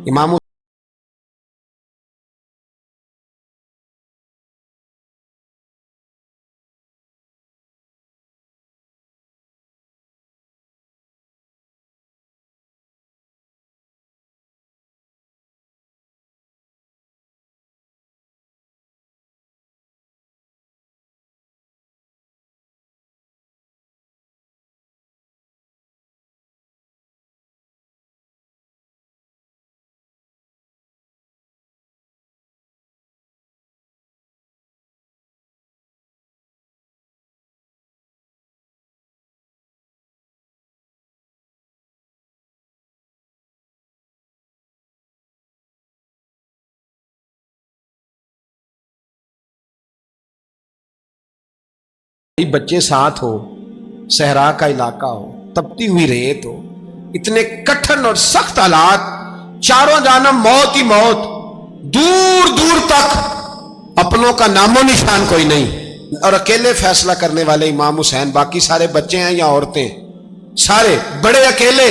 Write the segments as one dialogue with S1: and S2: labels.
S1: इमाम बच्चे साथ हो, सहरा का इलाका हो, तपती हुई रेत हो, इतने कठिन और सख्त हालात, चारों जानब मौत ही मौत, दूर दूर तक अपनों का नामो निशान कोई नहीं, और अकेले फैसला करने वाले इमाम हुसैन, बाकी सारे बच्चे हैं या औरतें, सारे बड़े अकेले।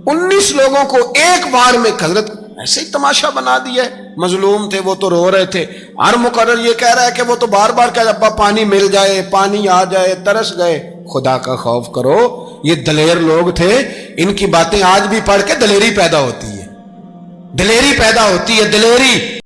S1: 19 लोगों को एक बार में हजरत ऐसे ही तमाशा बना दिया है। मजलूम थे वो तो रो रहे थे, हर मुकर्रर ये कह रहा है कि वो तो बार बार कह अब्बा पानी मिल जाए, पानी आ जाए, तरस गए। खुदा का खौफ करो, ये दलेर लोग थे, इनकी बातें आज भी पढ़ के दलेरी पैदा होती है, दलेरी पैदा होती है, दलेरी।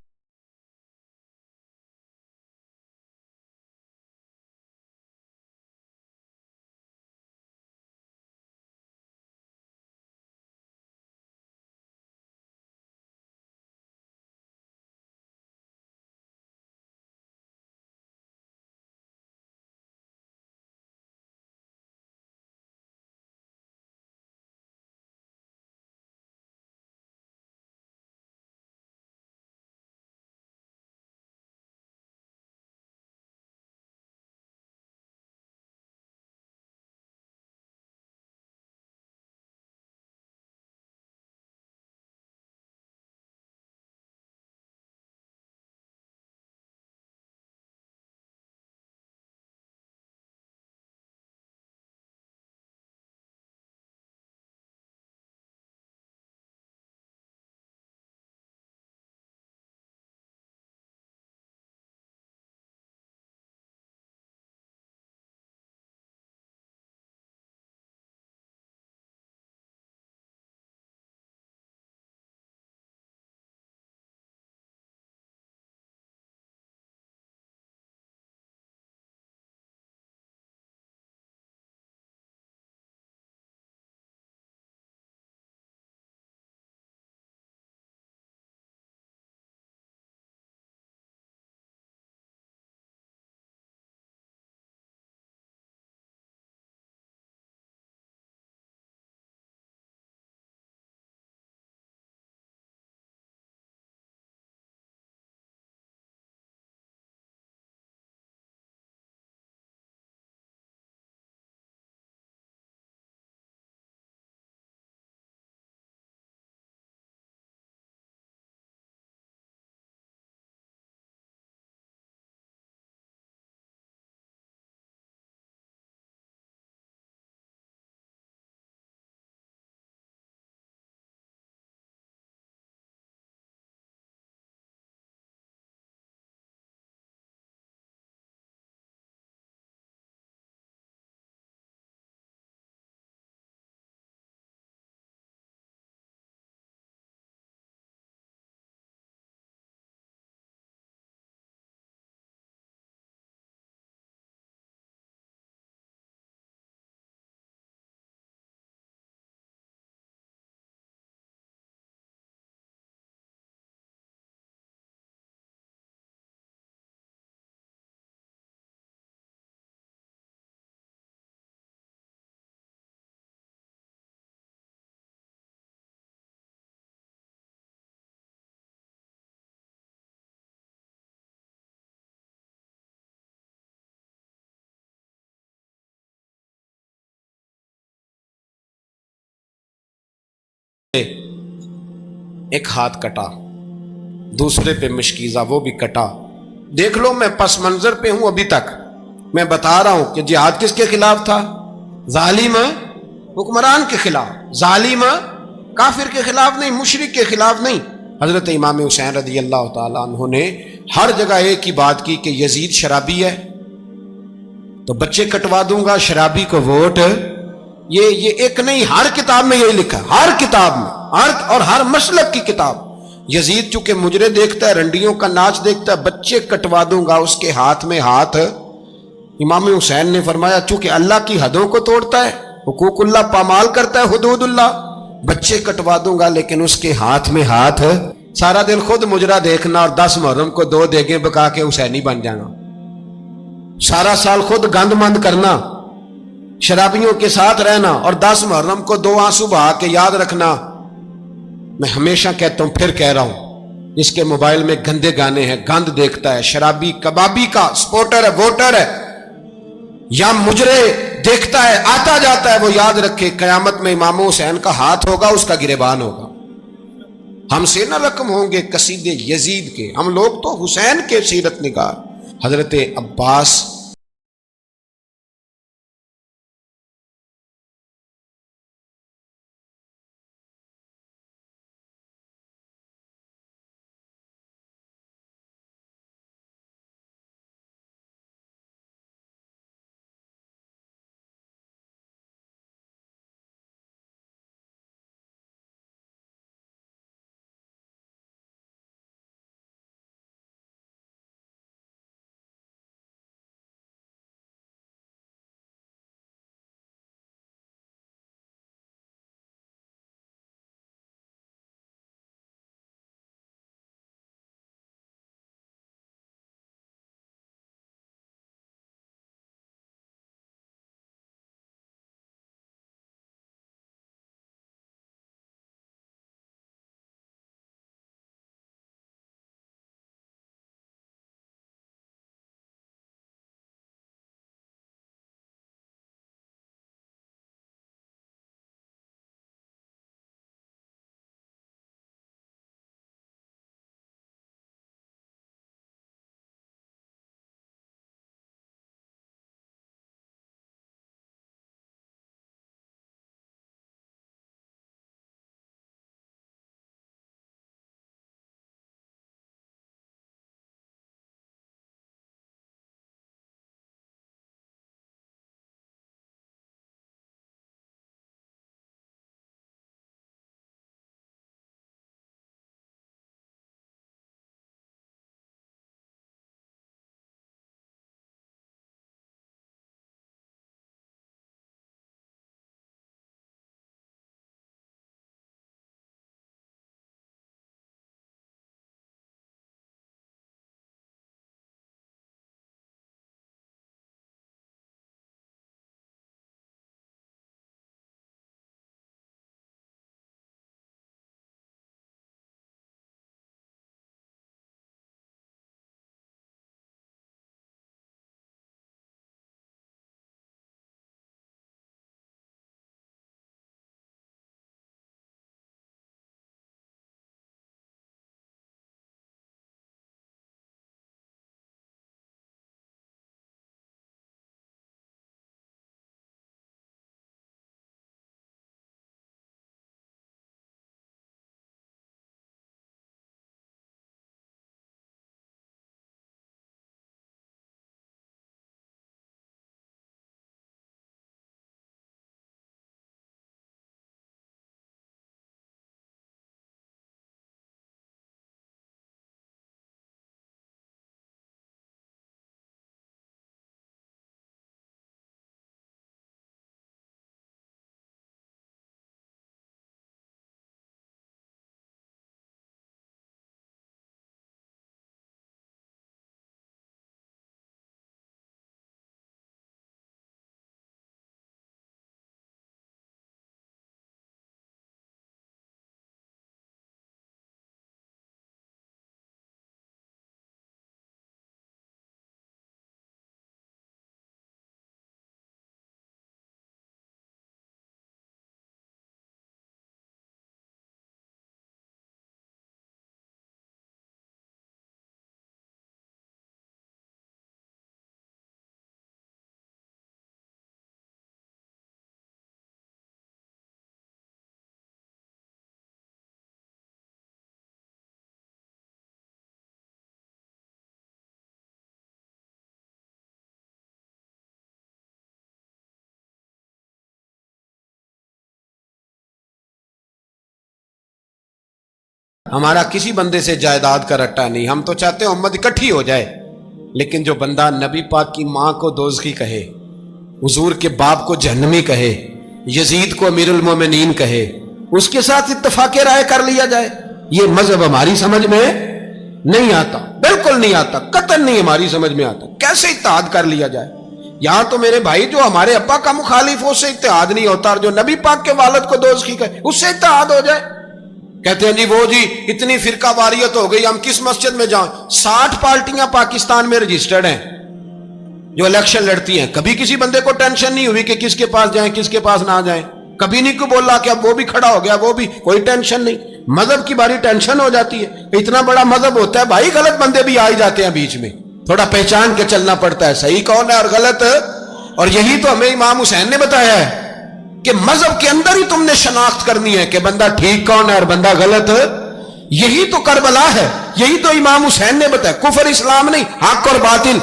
S1: एक हाथ कटा, दूसरे पे मशकीजा, वो भी कटा। देख लो मैं पस मंजर पे हूं अभी तक। मैं बता रहा हूं कि जिहाद किसके खिलाफ था? जालिम हुक्मरान के खिलाफ, जालिम काफिर के खिलाफ नहीं, मुशरिक के खिलाफ नहीं। हजरत इमाम हुसैन रज़ी अल्लाह तआला अन्हु ने हर जगह एक ही बात की कि यजीद शराबी है तो बच्चे कटवा दूंगा, शराबी को वोट। ये एक नहीं, हर किताब में यही लिखा, हर किताब में, और हर मसलक की किताब। यजीद चूंकि मुजरे देखता है, रंडियों का नाच देखता है, बच्चे कटवा दूंगा, उसके हाथ में हाथ। इमाम हुसैन ने फरमाया चूंकि अल्लाह की हदों को तोड़ता है, हुकूकुल्लाह पामाल करता है, हुदूदुल्लाह, बच्चे कटवा दूंगा लेकिन उसके हाथ में हाथ। सारा दिन खुद मुजरा देखना और 10 मुहर्रम को 2 देगे बका के हुसैनी बन जाना। सारा साल खुद गंदमंद करना, शराबियों के साथ रहना, और 10 मुहर्रम को 2 आंसू बहा के याद रखना। मैं हमेशा कहता हूं, फिर कह रहा हूं, इसके मोबाइल में गंदे गाने हैं, गंद देखता है, शराबी कबाबी का सपोर्टर है, वोटर है, या मुजरे देखता है, आता जाता है, वो याद रखे कयामत में इमाम हुसैन का हाथ होगा, उसका गिरेबान होगा। हमसे न रकम होंगे कसीदे यजीद के, हम लोग तो हुसैन के सीरत निगार। हजरत अब्बास हमारा किसी बंदे से जायदाद का रट्टा नहीं, हम तो चाहते हैं उम्मत इकट्ठी हो जाए। लेकिन जो बंदा नबी पाक की मां को दोज़खी कहे, हुजूर के बाप को जहन्नमी कहे, यजीद को अमीरुल मोमिनीन कहे, उसके साथ इत्तफाक राय कर लिया जाए, ये मजहब हमारी समझ में नहीं आता, बिल्कुल नहीं आता, कतई नहीं हमारी समझ में आता। कैसे इत्तेहाद कर लिया जाए? यहां तो मेरे भाई जो हमारे अब्बा का मुखालिफ हो उससे इत्तेहाद नहीं होता, और जो नबी पाक के वालिद को दोज़खी कहे उससे इत्तेहाद हो जाए। कहते हैं जी वो जी इतनी फिरका वारियत हो गई, हम किस मस्जिद में जाएं? 60 पार्टियां पाकिस्तान में रजिस्टर्ड हैं जो इलेक्शन लड़ती हैं। कभी किसी बंदे को टेंशन नहीं हुई कि किसके पास जाएं किसके पास ना जाएं। कभी नहीं को बोला कि अब वो भी खड़ा हो गया, वो भी, कोई टेंशन नहीं। मजहब की बारी टेंशन हो जाती है। इतना बड़ा मजहब होता है भाई, गलत बंदे भी आ ही जाते हैं बीच में, थोड़ा पहचान के चलना पड़ता है सही कौन है और गलत। और यही तो हमें इमाम हुसैन ने बताया है कि मजहब के अंदर ही तुमने शनाख्त करनी है कि बंदा ठीक कौन है और बंदा गलत। यही तो करबला है, यही तो इमाम हुसैन ने बताया। कुफर इस्लाम नहीं, हक और बातिल।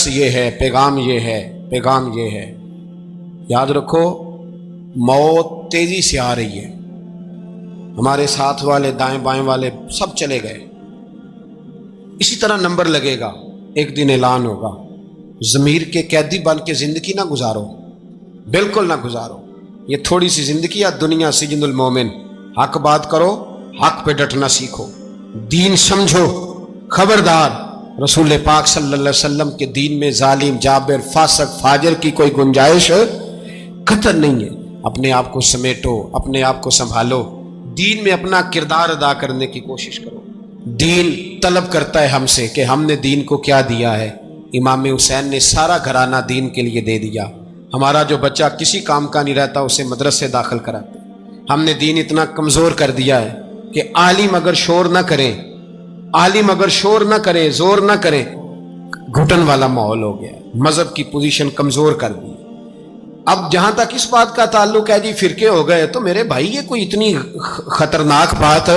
S1: ये है पैगाम, ये है पैगाम, ये है। याद रखो मौत तेजी से आ रही है। हमारे साथ वाले दाएं बाएं वाले सब चले गए। इसी तरह नंबर लगेगा, एक दिन ऐलान होगा। ज़मीर के कैदी बन के जिंदगी ना गुजारो, बिल्कुल ना गुजारो। ये थोड़ी सी जिंदगी है दुनिया सिजनुल मोमिन। हक बात करो, हक पे डटना सीखो, दीन समझो। खबरदार, रसूल पाक सल्लल्लाहु अलैहि वसल्लम के दीन में जालिम, जाबिर, फासिक, फाजिर की कोई गुंजाइश कतई नहीं है। अपने आप को समेटो, अपने आप को संभालो, दीन में अपना किरदार अदा करने की कोशिश करो। दीन तलब करता है हमसे कि हमने दीन को क्या दिया है। इमाम हुसैन ने सारा घराना दीन के लिए दे दिया। हमारा जो बच्चा किसी काम का नहीं रहता उसे मदरसे दाखिल कराते। हमने दीन इतना कमज़ोर कर दिया है कि आलिम अगर शोर ना करें, आलिम अगर शोर ना करे, जोर ना करे, घुटन वाला माहौल हो गया। मजहब की पोजीशन कमजोर कर दी। अब जहां तक इस बात का ताल्लुक है जी फिरके हो गए, तो मेरे भाई ये कोई इतनी खतरनाक बात,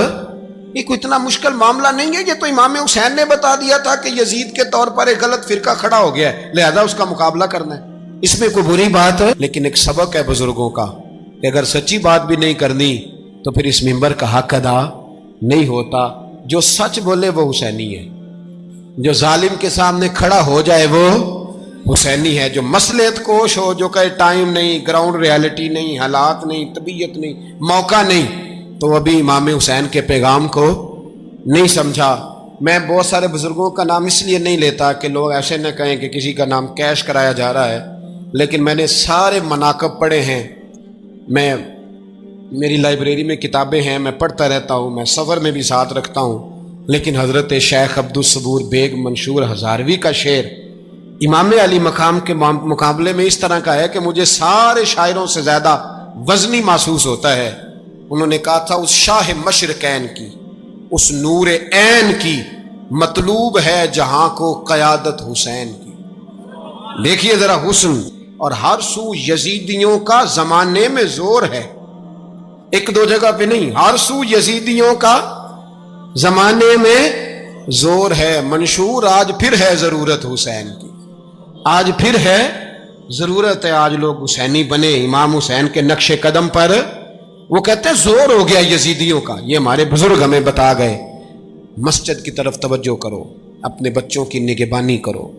S1: ये कोई इतना मुश्किल मामला नहीं है। ये तो इमाम हुसैन ने बता दिया था कि यजीद के तौर पर एक गलत फिरका खड़ा हो गया है, लिहाजा उसका मुकाबला करना है। इसमें कोई बुरी बात है, लेकिन एक सबक है बुजुर्गों का कि अगर सच्ची बात भी नहीं करनी तो फिर इस मिंबर का हक अदा नहीं होता। जो सच बोले वो हुसैनी है, जो जालिम के सामने खड़ा हो जाए वो हुसैनी है। जो मसलेत कोश हो, जो कहे टाइम नहीं, ग्राउंड रियलिटी नहीं, हालात नहीं, तबीयत नहीं, मौका नहीं, तो अभी इमाम हुसैन के पैगाम को नहीं समझा। मैं बहुत सारे बुजुर्गों का नाम इसलिए नहीं लेता कि लोग ऐसे न कहें कि किसी का नाम कैश कराया जा रहा है, लेकिन मैंने सारे मनाकब पढ़े हैं। मेरी लाइब्रेरी में किताबें हैं, मैं पढ़ता रहता हूँ, मैं सफ़र में भी साथ रखता हूँ। लेकिन हज़रत शेख अब्दुल सबूर बेग मंशूर हज़ारवी का शेर इमाम अली मकाम के मुकाबले में इस तरह का है कि मुझे सारे शायरों से ज़्यादा वज़नी महसूस होता है। उन्होंने कहा था, उस शाह मशरकैन की, उस नूर ऐन की मतलूब है जहाँ को क़यादत हुसैन की। देखिए जरा हुस्न। और हर सू यजीदियों का जमाने में जोर है, एक दो जगह पे नहीं, हर सू यजीदियों का जमाने में जोर है। मंशूर आज फिर है जरूरत हुसैन की, आज फिर है जरूरत है, आज लोग हुसैनी बने, इमाम हुसैन के नक्शे कदम पर। वो कहते हैं जोर हो गया यजीदियों का, ये हमारे बुजुर्ग हमें बता गए। मस्जिद की तरफ तवज्जो करो, अपने बच्चों की निगहबानी करो।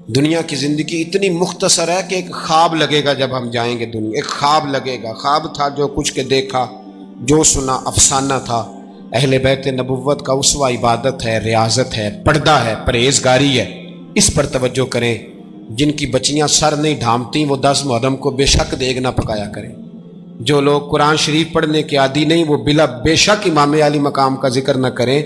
S1: दुनिया की जिंदगी इतनी मुख्तसर है कि एक ख्वाब लगेगा जब हम जाएंगे दुनिया, एक ख्वाब लगेगा। ख्वाब था जो कुछ के देखा, जो सुना अफसाना था। अहले बैत नबुव्वत का उसवा इबादत है, रियाजत है, पर्दा है, परहेजगारी है। इस पर तवज्जो करें। जिनकी बच्चियां सर नहीं ढांपती वो 10 मुहर्रम को बेशक देग ना पकाया करें। जो लोग कुरान शरीफ पढ़ने के आदि नहीं वो बिला बेशक इमाम अली मकाम का जिक्र न करें,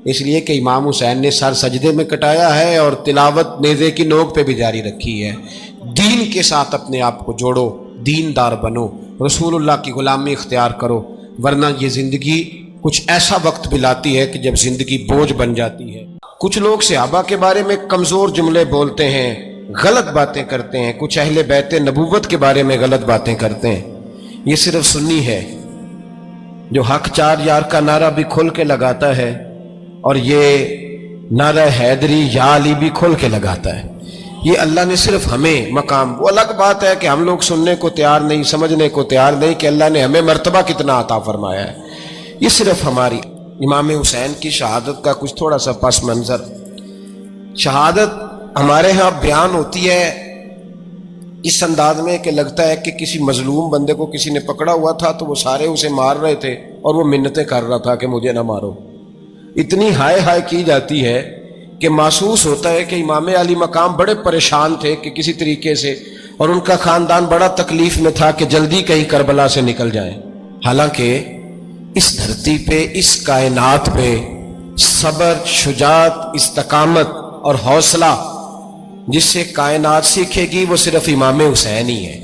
S1: इसलिए कि इमाम हुसैन ने सर सजदे में कटाया है और तिलावत नेज़े की नोक पे भी जारी रखी है। दीन के साथ अपने आप को जोड़ो, दीनदार बनो, रसूलुल्लाह की गुलामी इख्तियार करो, वरना ये ज़िंदगी कुछ ऐसा वक्त भी लाती है कि जब ज़िंदगी बोझ बन जाती है। कुछ लोग सहाबा के बारे में कमज़ोर जुमले बोलते हैं, गलत बातें करते हैं, कुछ अहले बैत नबूवत के बारे में गलत बातें करते हैं। ये सिर्फ सुन्नी है जो हक चार यार का नारा भी खोल के लगाता है, और ये नारा हैदरी या अली भी खोल के लगाता है। ये अल्लाह ने सिर्फ हमें मकाम, वो अलग बात है कि हम लोग सुनने को तैयार नहीं, समझने को तैयार नहीं कि अल्लाह ने हमें मर्तबा कितना अता फरमाया है। ये सिर्फ हमारी इमाम हुसैन की शहादत का कुछ थोड़ा सा पस मंजर। शहादत हमारे यहाँ बयान होती है इस अंदाज में कि लगता है कि किसी मजलूम बंदे को किसी ने पकड़ा हुआ था तो वो सारे उसे मार रहे थे और वो मिन्नतें कर रहा था कि मुझे ना मारो। इतनी हाय हाय की जाती है कि महसूस होता है कि इमाम अली मकाम बड़े परेशान थे कि किसी तरीके से, और उनका खानदान बड़ा तकलीफ में था कि जल्दी कहीं करबला से निकल जाए। हालांकि इस धरती पे, इस कायनात पे सब्र, शुजात, इस्तकामत और हौसला जिससे कायनात सीखेगी वो सिर्फ इमाम हुसैन ही है।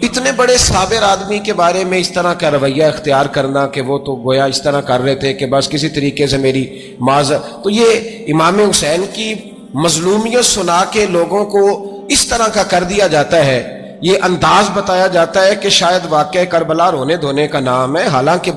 S1: इतने बड़े साबिर आदमी के बारे में इस तरह का रवैया इख्तियार करना कि वो तो गोया इस तरह कर रहे थे कि बस किसी तरीके से मेरी माजर, तो ये इमाम हुसैन की मजलूमियत सुना के लोगों को इस तरह का कर दिया जाता है। ये अंदाज बताया जाता है कि शायद वाकई करबला रोने धोने का नाम है, हालांकि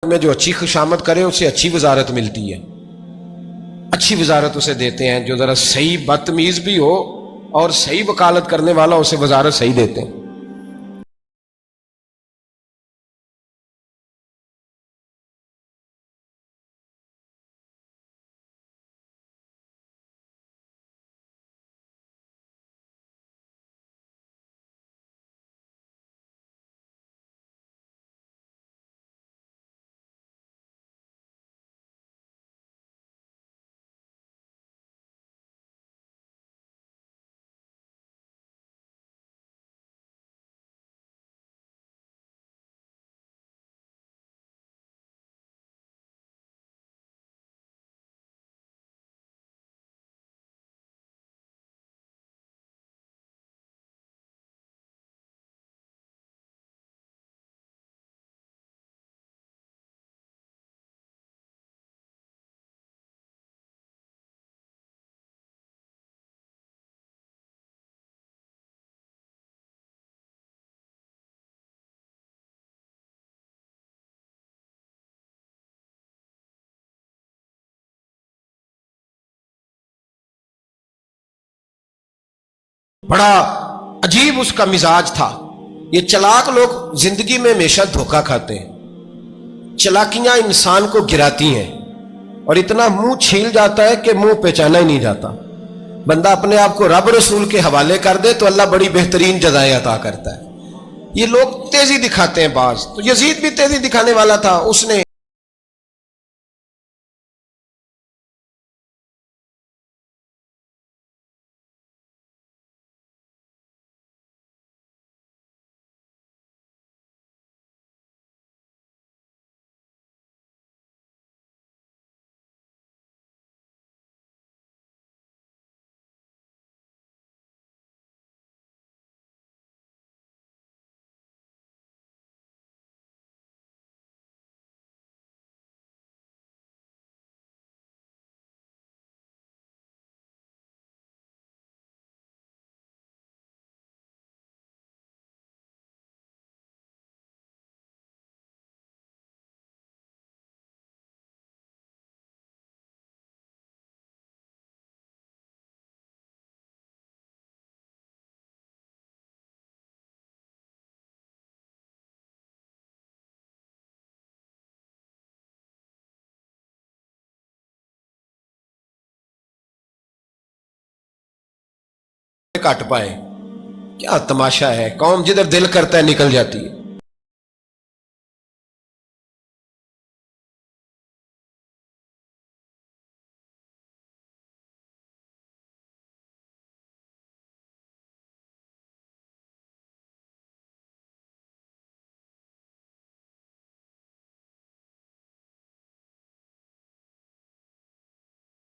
S1: में जो अच्छी खुशामद करे उसे अच्छी वजारत मिलती है, अच्छी वजारत उसे देते हैं। जो जरा सही बदतमीज भी हो और सही वकालत करने वाला उसे वजारत सही देते हैं। बड़ा अजीब उसका मिजाज था। ये चालाक लोग जिंदगी में हमेशा धोखा खाते हैं। चालाकियां इंसान को गिराती हैं और इतना मुंह छील जाता है कि मुंह पहचाना ही नहीं जाता। बंदा अपने आप को रब रसूल के हवाले कर दे तो अल्लाह बड़ी बेहतरीन जज़ाएं अता करता है। ये लोग तेजी दिखाते हैं बाज, तो यजीद भी तेजी दिखाने वाला था। उसने काट पाए। क्या तमाशा है, कौम जिधर दिल करता है निकल जाती है।